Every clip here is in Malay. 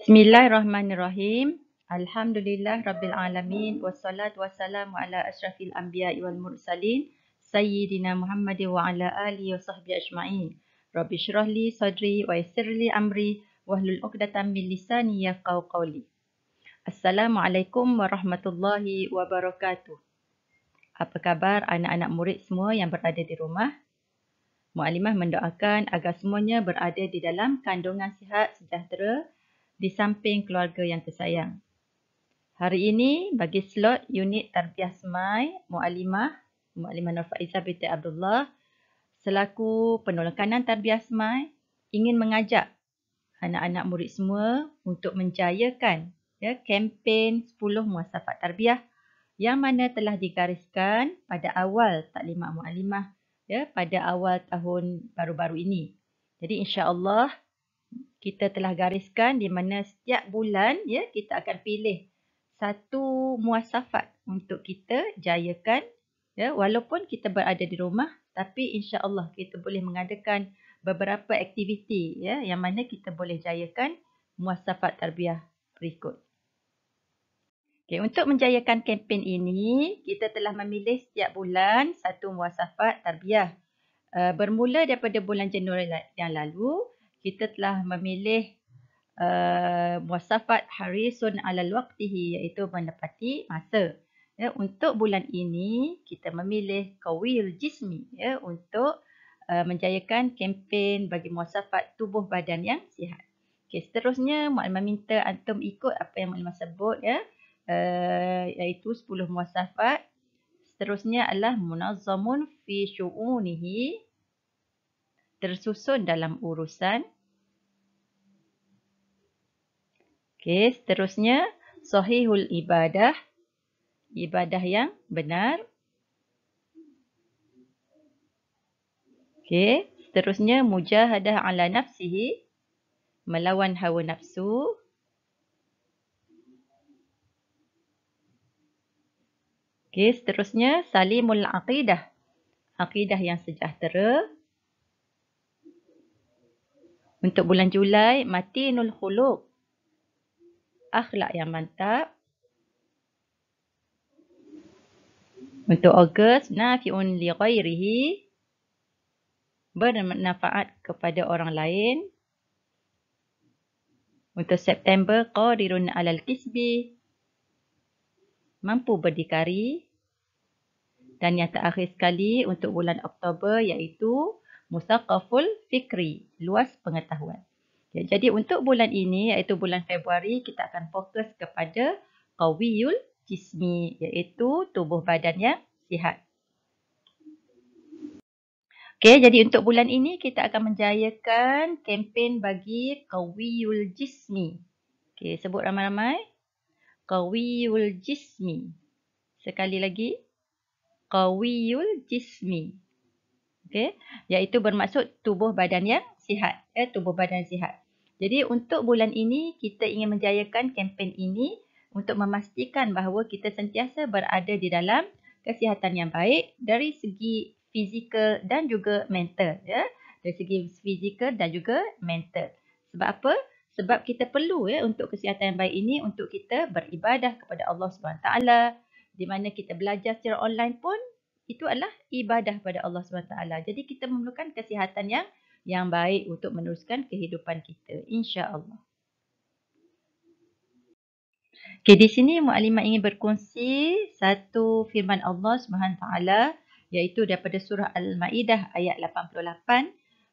Bismillahirrahmanirrahim. Alhamdulillah Rabbil Alamin. Wassalatu wassalamu ala ashrafil anbiya wal mursalin. Sayyidina Muhammadin wa ala alihi wa sahbihi ajma'in. Rabbi syrahli sadri wa yassirli amri. Wahlul uqdatan min lisani yafqahu qawli. Assalamualaikum warahmatullahi wabarakatuh. Apa khabar anak-anak murid semua yang berada di rumah? Mu'alimah mendoakan agar semuanya berada di dalam kandungan sihat sejahtera di samping keluarga yang tersayang. Hari ini bagi slot unit Tarbiyah Semai, Mu'alimah Nur Faizah binti Abdullah selaku penolong kanan Tarbiyah Semai ingin mengajak anak-anak murid semua untuk menjayakan kempen 10 muasafat tarbiyah yang mana telah digariskan pada awal taklimat Mu'alimah pada awal tahun baru-baru ini. Jadi insya-Allah kita telah gariskan di mana setiap bulan kita akan pilih satu muasafat untuk kita jayakan walaupun kita berada di rumah, tapi insya-Allah kita boleh mengadakan beberapa aktiviti yang mana kita boleh jayakan muasafat tarbiyah berikut. Okay, untuk menjayakan kempen ini, kita telah memilih setiap bulan satu muasafat tarbiyah. Bermula daripada bulan Januari yang lalu, kita telah memilih muasafat harisun alal waqtihi, iaitu menepati masa. Untuk bulan ini kita memilih qawiyul jismi untuk menjayakan kempen bagi muasafat tubuh badan yang sihat. Okay, seterusnya Mu'alimah minta antum ikut apa yang Mu'alimah sebut iaitu 10 muasafat. Seterusnya adalah munazzamun fi syu'unihi, tersusun dalam urusan. Okey, seterusnya sahihul ibadah, ibadah yang benar. Okey, seterusnya mujahadah ala nafsihi, melawan hawa nafsu. Okey, seterusnya salimul aqidah, akidah yang sejahtera. Untuk bulan Julai, matinul khuluq, akhlak yang mantap. Untuk Ogos, nafi'un li ghairihi, bermanfaat kepada orang lain. Untuk September, qadirun alal kisbi, mampu berdikari. Dan yang terakhir sekali untuk bulan Oktober iaitu musaqaful fikri, luas pengetahuan. Jadi untuk bulan ini iaitu bulan Februari, kita akan fokus kepada qawiyul jismi, iaitu tubuh badan yang sihat. Okey, jadi untuk bulan ini kita akan menjayakan kempen bagi qawiyul jismi. Okey, sebut ramai-ramai. Qawiyul jismi. Sekali lagi. Qawiyul jismi. Okey, iaitu bermaksud tubuh badan yang sihat. Tubuh badan sihat. Jadi untuk bulan ini kita ingin menjayakan kempen ini untuk memastikan bahawa kita sentiasa berada di dalam kesihatan yang baik dari segi fizikal dan juga mental. Dari segi fizikal dan juga mental. Sebab apa? Sebab kita perlu untuk kesihatan yang baik ini untuk kita beribadah kepada Allah SWT. Di mana kita belajar secara online pun itu adalah ibadah pada Allah SWT. Jadi kita memerlukan kesihatan yang baik untuk meneruskan kehidupan kita, insya-Allah. Okay, di sini Mu'alimah ingin berkongsi satu firman Allah SWT iaitu daripada surah Al-Ma'idah ayat 88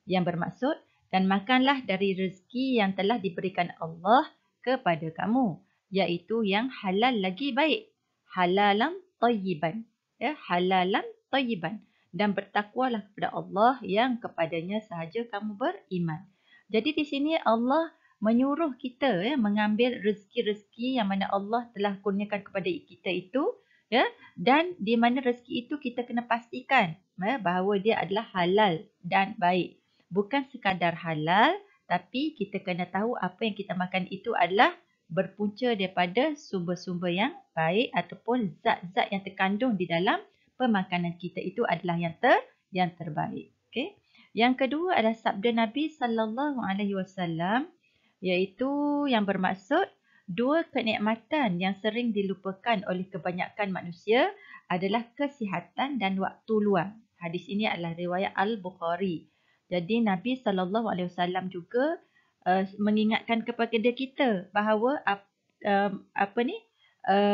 yang bermaksud, dan makanlah dari rezeki yang telah diberikan Allah kepada kamu, iaitu yang halal lagi baik, halalan tayyiban. Halalan tayyiban. Dan bertakwalah kepada Allah yang kepadanya sahaja kamu beriman. Jadi di sini Allah menyuruh kita mengambil rezeki-rezeki yang mana Allah telah kurniakan kepada kita itu, dan di mana rezeki itu kita kena pastikan bahawa dia adalah halal dan baik. Bukan sekadar halal, tapi kita kena tahu apa yang kita makan itu adalah berpunca daripada sumber-sumber yang baik ataupun zat-zat yang terkandung di dalam pemakanan kita itu adalah yang terbaik. Okay? Yang kedua adalah sabda Nabi sallallahu alaihi wasallam iaitu yang bermaksud dua kenikmatan yang sering dilupakan oleh kebanyakan manusia adalah kesihatan dan waktu luang. Hadis ini adalah riwayat Al-Bukhari. Jadi Nabi SAW juga mengingatkan kepada kita bahawa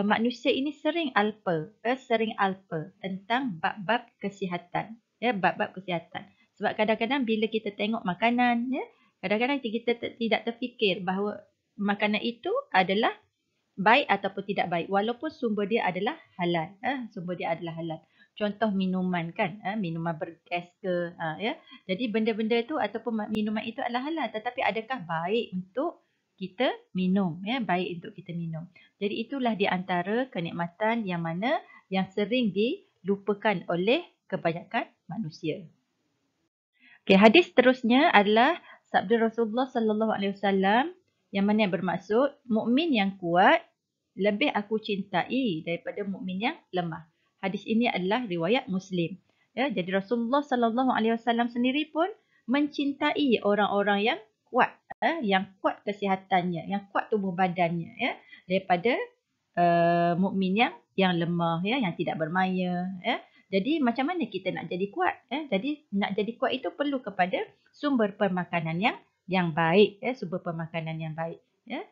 manusia ini sering alpa tentang bab-bab kesihatan. Ya, bab-bab kesihatan. Sebab kadang-kadang bila kita tengok makanan, ya, kadang-kadang kita tidak terfikir bahawa makanan itu adalah baik ataupun tidak baik walaupun sumber dia adalah halal. Sumber dia adalah halal. Contoh minuman kan, minuman bergas ke, ya. Jadi benda-benda itu ataupun minuman itu adalah halal, tetapi adakah baik untuk kita minum, ya, baik untuk kita minum. Jadi itulah di antara kenikmatan yang mana yang sering dilupakan oleh kebanyakan manusia. Okey, hadis seterusnya adalah sabda Rasulullah sallallahu alaihi wasallam yang mana yang bermaksud mukmin yang kuat lebih aku cintai daripada mukmin yang lemah. Hadis ini adalah riwayat Muslim. Ya, jadi Rasulullah sallallahu alaihi wasallam sendiri pun mencintai orang-orang yang kuat kesihatannya, yang kuat tubuh badannya, ya, daripada mukmin yang lemah, ya, yang tidak bermaya, ya. Jadi macam mana kita nak jadi kuat? Jadi nak jadi kuat itu perlu kepada sumber pemakanan yang baik, ya, sumber pemakanan yang baik, ya.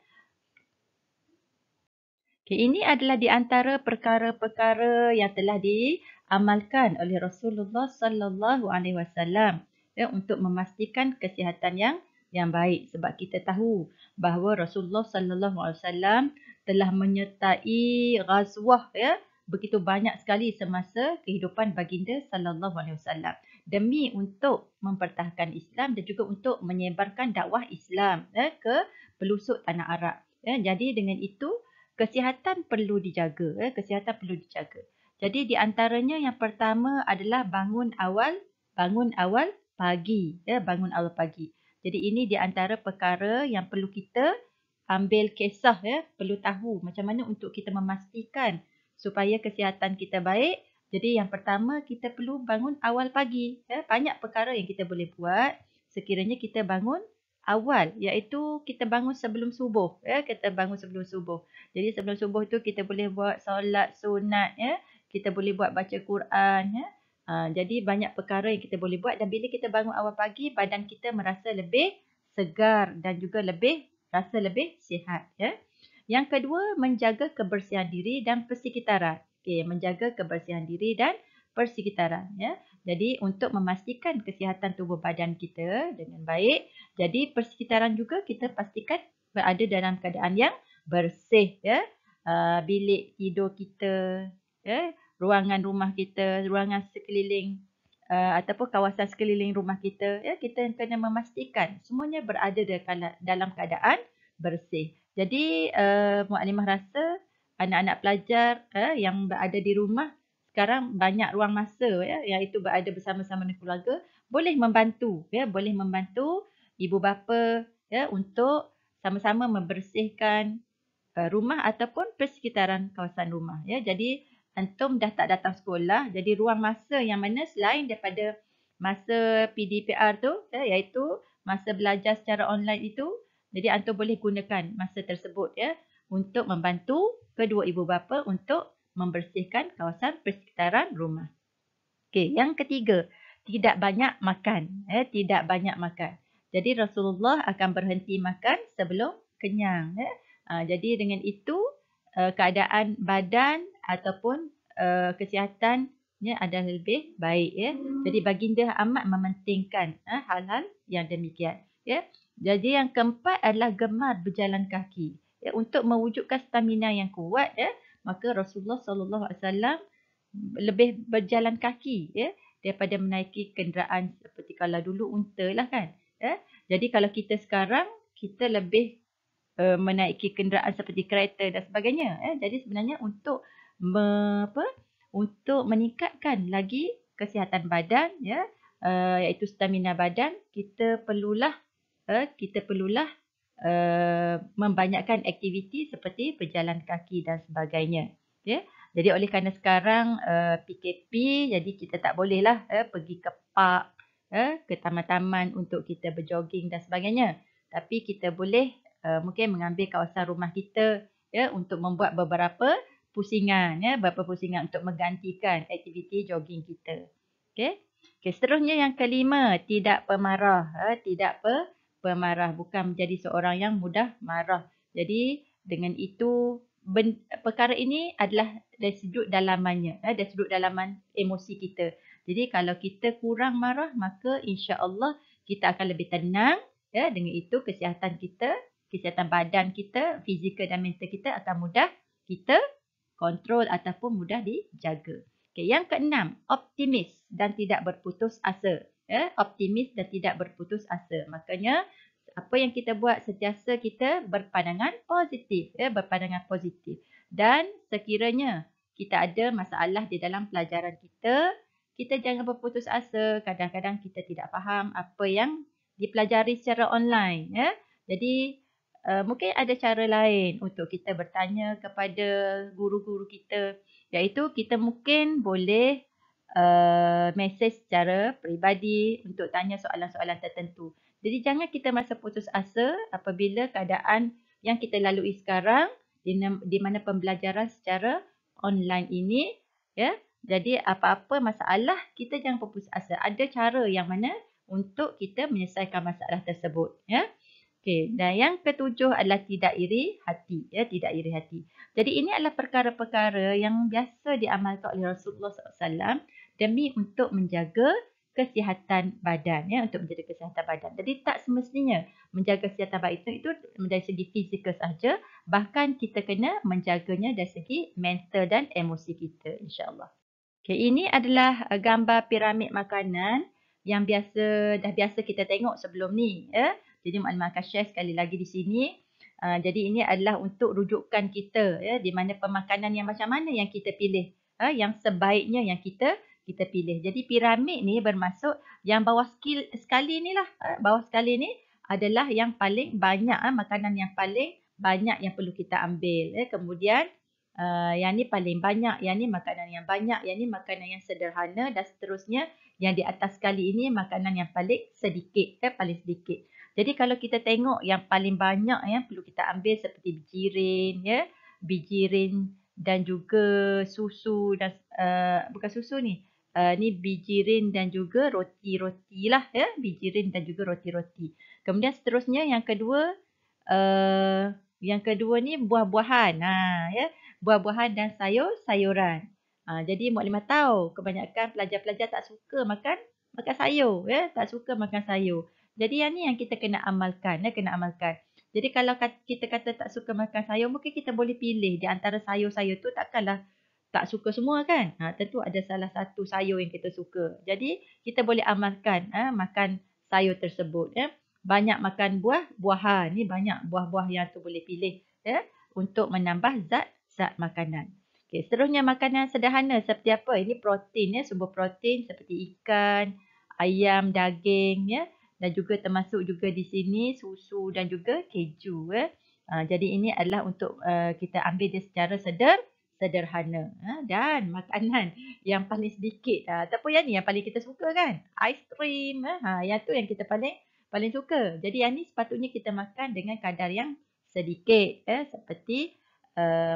Okay, ini adalah di antara perkara-perkara yang telah diamalkan oleh Rasulullah sallallahu alaihi wasallam, ya, untuk memastikan kesihatan yang baik, sebab kita tahu bahawa Rasulullah sallallahu alaihi wasallam telah menyertai ghazwah, ya, begitu banyak sekali semasa kehidupan baginda sallallahu alaihi wasallam demi untuk mempertahankan Islam dan juga untuk menyebarkan dakwah Islam, ya, ke pelosok tanah Arab. Ya, jadi dengan itu kesihatan perlu dijaga. Kesihatan perlu dijaga. Jadi di antaranya yang pertama adalah bangun awal pagi. Bangun awal pagi. Jadi ini di antara perkara yang perlu kita ambil kisah. Perlu tahu macam mana untuk kita memastikan supaya kesihatan kita baik. Jadi yang pertama kita perlu bangun awal pagi. Banyak perkara yang kita boleh buat sekiranya kita bangun awal, iaitu kita bangun sebelum subuh. Kita bangun sebelum subuh. Jadi sebelum subuh tu kita boleh buat solat sunat, ya. Kita boleh buat baca Quran, ya. Jadi banyak perkara yang kita boleh buat dan bila kita bangun awal pagi, badan kita merasa lebih segar dan juga rasa lebih sihat, ya. Yang kedua, menjaga kebersihan diri dan persekitaran. Okey, menjaga kebersihan diri dan persekitaran, ya. Jadi untuk memastikan kesihatan tubuh badan kita dengan baik, jadi persekitaran juga kita pastikan berada dalam keadaan yang bersih, ya. Bilik tidur kita, ya, ruangan rumah kita, ruangan sekeliling ataupun kawasan sekeliling rumah kita, ya, kita kena memastikan semuanya berada dalam keadaan bersih. Jadi mukadimah rasa anak-anak pelajar yang berada di rumah sekarang banyak ruang masa, ya, iaitu berada bersama-sama dengan keluarga, boleh membantu, ya, boleh membantu ibu bapa, ya, untuk sama-sama membersihkan rumah ataupun persekitaran kawasan rumah, ya. Jadi antum dah tak datang sekolah, jadi ruang masa yang mana selain daripada masa PDPR tu, ya, iaitu masa belajar secara online itu, jadi antum boleh gunakan masa tersebut, ya, untuk membantu kedua ibu bapa untuk membersihkan kawasan persekitaran rumah. Okey, yang ketiga, tidak banyak makan. Tidak banyak makan. Jadi Rasulullah akan berhenti makan sebelum kenyang. Jadi dengan itu keadaan badan ataupun kesihatannya adalah lebih baik. Ya. Jadi baginda amat mementingkan hal-hal yang demikian. Ya. Jadi yang keempat adalah gemar berjalan kaki. Ya, untuk mewujudkan stamina yang kuat, ya, maka Rasulullah SAW lebih berjalan kaki, ya, daripada menaiki kenderaan seperti kalau dulu unta lah kan. Ya. Jadi kalau kita sekarang, kita lebih menaiki kenderaan seperti kereta dan sebagainya. Jadi sebenarnya untuk untuk meningkatkan lagi kesihatan badan, ya, iaitu stamina badan, kita perlulah membanyakkan aktiviti seperti berjalan kaki dan sebagainya. Ya. Jadi oleh kerana sekarang PKP, jadi kita tak bolehlah pergi ke park, ke taman-taman untuk kita berjoging dan sebagainya. tapi kita boleh mungkin mengambil kawasan rumah kita ya untuk membuat beberapa pusingan ya, beberapa pusingan untuk menggantikan aktiviti jogging kita. Okey. Okey, seterusnya yang kelima, tidak pemarah. Tidak pemarah, bukan menjadi seorang yang mudah marah. Jadi dengan itu perkara ini adalah dari sudut dalamannya, dari sudut dalaman emosi kita. Jadi kalau kita kurang marah, maka insya-Allah kita akan lebih tenang ya. Dengan itu kesihatan kita, kesihatan badan kita, fizikal dan mental kita akan mudah kita kontrol ataupun mudah dijaga. Okay, yang keenam, optimis dan tidak berputus asa. Ya, optimis dan tidak berputus asa. Makanya apa yang kita buat sentiasa kita berpandangan positif, ya, berpandangan positif. Dan sekiranya kita ada masalah di dalam pelajaran kita jangan berputus asa. Kadang-kadang kita tidak faham apa yang dipelajari secara online, ya. Jadi mungkin ada cara lain untuk kita bertanya kepada guru-guru kita, iaitu kita mungkin boleh mesej secara peribadi untuk tanya soalan-soalan tertentu. Jadi jangan kita merasa putus asa apabila keadaan yang kita lalui sekarang di mana pembelajaran secara online ini, ya. Jadi apa-apa masalah kita jangan berputus asa. Ada cara yang mana untuk kita menyelesaikan masalah tersebut, ya. Okey, dan yang ketujuh adalah tidak iri hati, ya, tidak iri hati. Jadi ini adalah perkara-perkara yang biasa diamalkan oleh Rasulullah SAW demi untuk menjaga kesihatan badan, ya, untuk menjaga kesihatan badan. Jadi tak semestinya menjaga kesihatan badan itu dari segi fizikal sahaja, bahkan kita kena menjaganya dari segi mental dan emosi kita, insya-Allah. Okay, ini adalah gambar piramid makanan yang dah biasa kita tengok sebelum ni. Ya. Jadi maklumat akan share sekali lagi di sini. Jadi ini adalah untuk rujukan kita, ya, di mana pemakanan yang macam mana yang kita pilih, yang sebaiknya yang kita pilih. Jadi piramid ni bermaksud yang bawah sekali ni lah, bawah sekali ni adalah yang paling banyak, makanan yang paling banyak yang perlu kita ambil. Kemudian yang ni paling banyak, yang ni makanan yang banyak, yang ni makanan yang sederhana dan seterusnya. Yang di atas sekali ini makanan yang paling sedikit, paling sedikit. Jadi kalau kita tengok yang paling banyak yang perlu kita ambil seperti bijirin, ya, bijirin dan juga susu dan bukan susu ni. Ni bijirin dan juga roti-roti lah, ya, bijirin dan juga roti-roti. Kemudian seterusnya yang kedua ni buah-buahan. Ya. Buah-buahan dan sayur-sayuran. Jadi muklimah tahu kebanyakan pelajar-pelajar tak suka makan sayur, ya, tak suka makan sayur. Jadi yang ni yang kita kena amalkan, ya, kena amalkan. Jadi kalau kita kata tak suka makan sayur, mungkin kita boleh pilih di antara sayur-sayur tu, takkanlah tak suka semua kan? Tentu ada salah satu sayur yang kita suka. Jadi kita boleh amalkan makan sayur tersebut, ya. Banyak makan buah-buahan, ni banyak buah-buah yang tu boleh pilih, ya, untuk menambah zat makanan. Okay, seterusnya makanan sederhana seperti apa? Ini protein, ya, sumber protein seperti ikan, ayam, daging, ya, dan juga termasuk juga di sini susu dan juga keju, ya. Jadi ini adalah untuk kita ambil dia secara sederhana. Dan makanan yang paling sedikit, ataupun yang ni yang paling kita suka kan? Aiskrim, yang tu yang kita paling suka. Jadi yang ni sepatutnya kita makan dengan kadar yang sedikit, seperti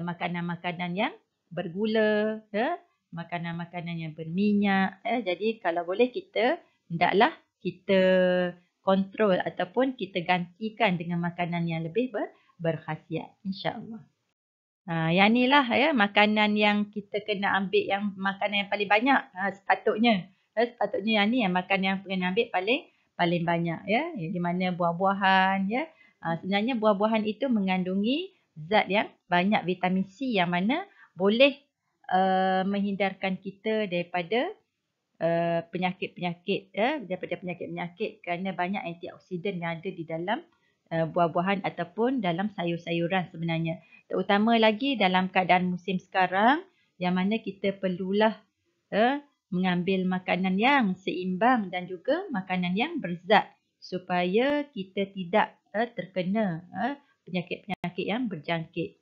makanan-makanan yang bergula, ya, makanan-makanan yang berminyak. Jadi kalau boleh kita hendaklah kita kontrol ataupun kita gantikan dengan makanan yang lebih berkhasiat, insya-Allah. Yang ni lah, ya, makanan yang kita kena ambil, yang makanan yang paling banyak sepatutnya. Sepatutnya yang ni yang makan yang kena ambil paling banyak, ya, di mana buah-buahan, ya. Sebenarnya buah-buahan itu mengandungi zat yang banyak, vitamin C, yang mana boleh menghindarkan kita daripada penyakit-penyakit, ya, daripada penyakit-penyakit kerana banyak antioksidan yang ada di dalam buah-buahan ataupun dalam sayur-sayuran sebenarnya. Terutama lagi dalam keadaan musim sekarang yang mana kita perlulah mengambil makanan yang seimbang dan juga makanan yang berzat supaya kita tidak terkena penyakit-penyakit yang berjangkit.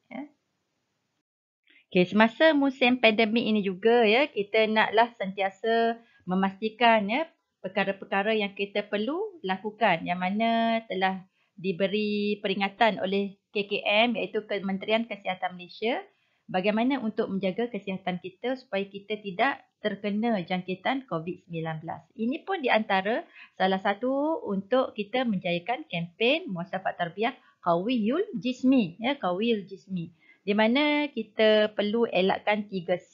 Okay, semasa musim pandemik ini juga, ya, kita naklah sentiasa memastikan, ya, perkara-perkara yang kita perlu lakukan, yang mana telah diberi peringatan oleh KKM iaitu Kementerian Kesihatan Malaysia bagaimana untuk menjaga kesihatan kita supaya kita tidak terkena jangkitan COVID-19. Ini pun di antara salah satu untuk kita menjayakan kempen Muasafat Tarbiyah Qawiyul Jismi, Qawiyul Jismi. Di mana kita perlu elakkan 3C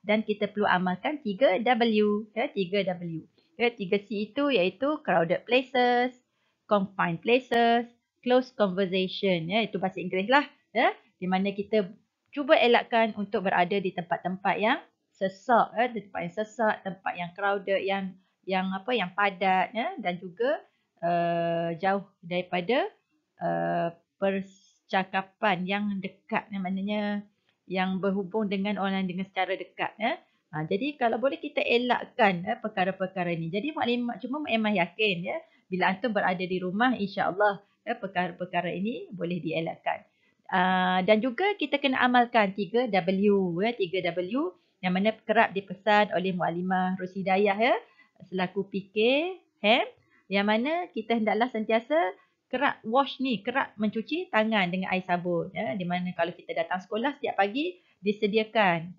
dan kita perlu amalkan 3W, 3W. 3C itu iaitu crowded places, confined places, close conversation, itu bahasa Inggeris lah, di mana kita cuba elakkan untuk berada di tempat-tempat yang sesak, tempat yang sesak, tempat yang crowded, yang padat, dan juga jauh daripada percakapan yang dekat, maknanya yang berhubung dengan orang dengan secara dekat. Jadi kalau boleh kita elakkan perkara-perkara ini. Jadi maklumat cuma Mukmah yakin bila antum berada di rumah, insya-Allah perkara-perkara ini boleh dielakkan. Dan juga kita kena amalkan 3W, 3W yang mana kerap dipesan oleh Mukadimah Roshidayah selaku PK HEM, yang mana kita hendaklah sentiasa kerap mencuci tangan dengan air sabun, di mana kalau kita datang sekolah setiap pagi disediakan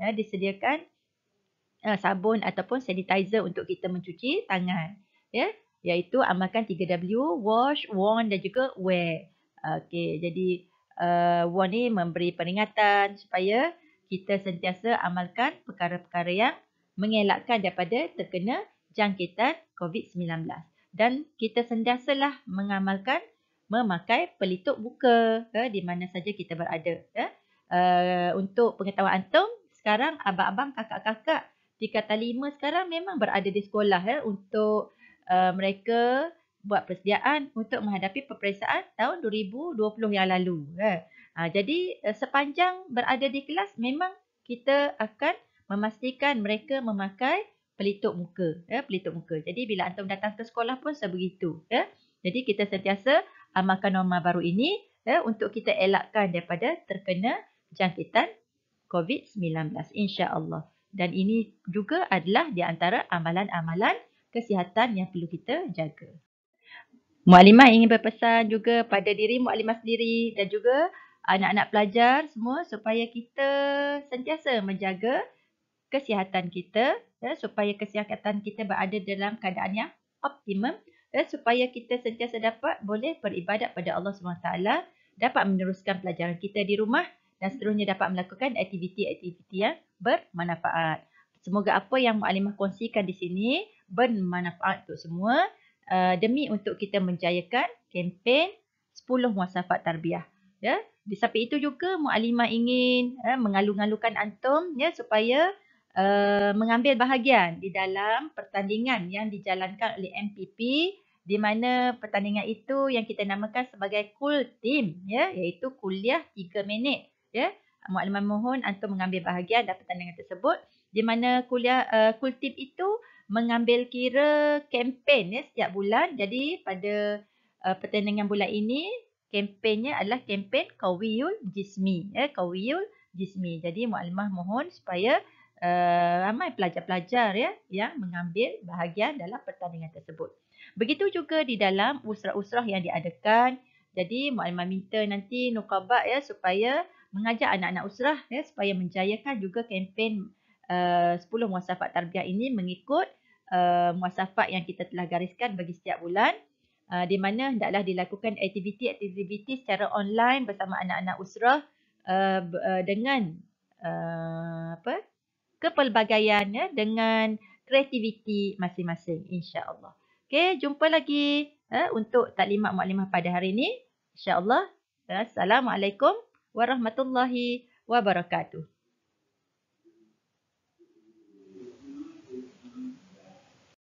sabun ataupun sanitizer untuk kita mencuci tangan, iaitu amalkan 3W, wash, warn dan juga wear. Okey, jadi warn ni memberi peringatan supaya kita sentiasa amalkan perkara-perkara yang mengelakkan daripada terkena jangkitan COVID-19. Dan kita sentiasalah mengamalkan memakai pelitup muka di mana saja kita berada. Untuk pengetahuan antum, sekarang abang-abang, kakak-kakak tingkatan 5 sekarang memang berada di sekolah untuk mereka buat persediaan untuk menghadapi peperiksaan tahun 2020 yang lalu. Jadi sepanjang berada di kelas memang kita akan memastikan mereka memakai pelitup muka, pelitup muka. Jadi bila antum datang ke sekolah pun sebegitu. Jadi kita sentiasa amalkan norma baru ini untuk kita elakkan daripada terkena jangkitan COVID-19, insya-Allah. Dan ini juga adalah di antara amalan-amalan kesihatan yang perlu kita jaga. Mukadimah ingin berpesan juga pada diri mukadimah sendiri dan juga anak-anak pelajar semua supaya kita sentiasa menjaga kesihatan kita, supaya kesihatan kita berada dalam keadaan yang optimum, supaya kita sentiasa dapat boleh beribadat pada Allah SWT, dapat meneruskan pelajaran kita di rumah dan seterusnya dapat melakukan aktiviti-aktiviti yang bermanfaat. Semoga apa yang Mukadimah kongsikan di sini bermanfaat untuk semua, demi untuk kita menjayakan kempen 10 Muasafat Tarbiyah. Di samping itu juga Mukadimah ingin mengalu-ngalukan antum supaya mengambil bahagian di dalam pertandingan yang dijalankan oleh MPP, di mana pertandingan itu yang kita namakan sebagai Cool Team, iaitu kuliah 3 minit. Mukadimah mohon antum mengambil bahagian dalam pertandingan tersebut, di mana kuliah Cool Team itu mengambil kira kempen setiap bulan. Jadi pada pertandingan bulan ini kempennya adalah kempen Qawiyul Jismi, Qawiyul Jismi. Jadi Mukadimah mohon supaya ramai pelajar-pelajar yang mengambil bahagian dalam pertandingan tersebut. Begitu juga di dalam usrah-usrah yang diadakan. Jadi Mukadimah minta nanti nuqabah supaya mengajak anak-anak usrah supaya menjayakan juga kempen 10 Muasafat Tarbiyah ini mengikut muasafat yang kita telah gariskan bagi setiap bulan, di mana hendaklah dilakukan aktiviti-aktiviti secara online bersama anak-anak usrah dengan kepelbagaian dengan kreativiti masing-masing, insya-Allah. Okey, jumpa lagi untuk taklimat Mukadimah pada hari ini, insya-Allah. Assalamualaikum warahmatullahi wabarakatuh.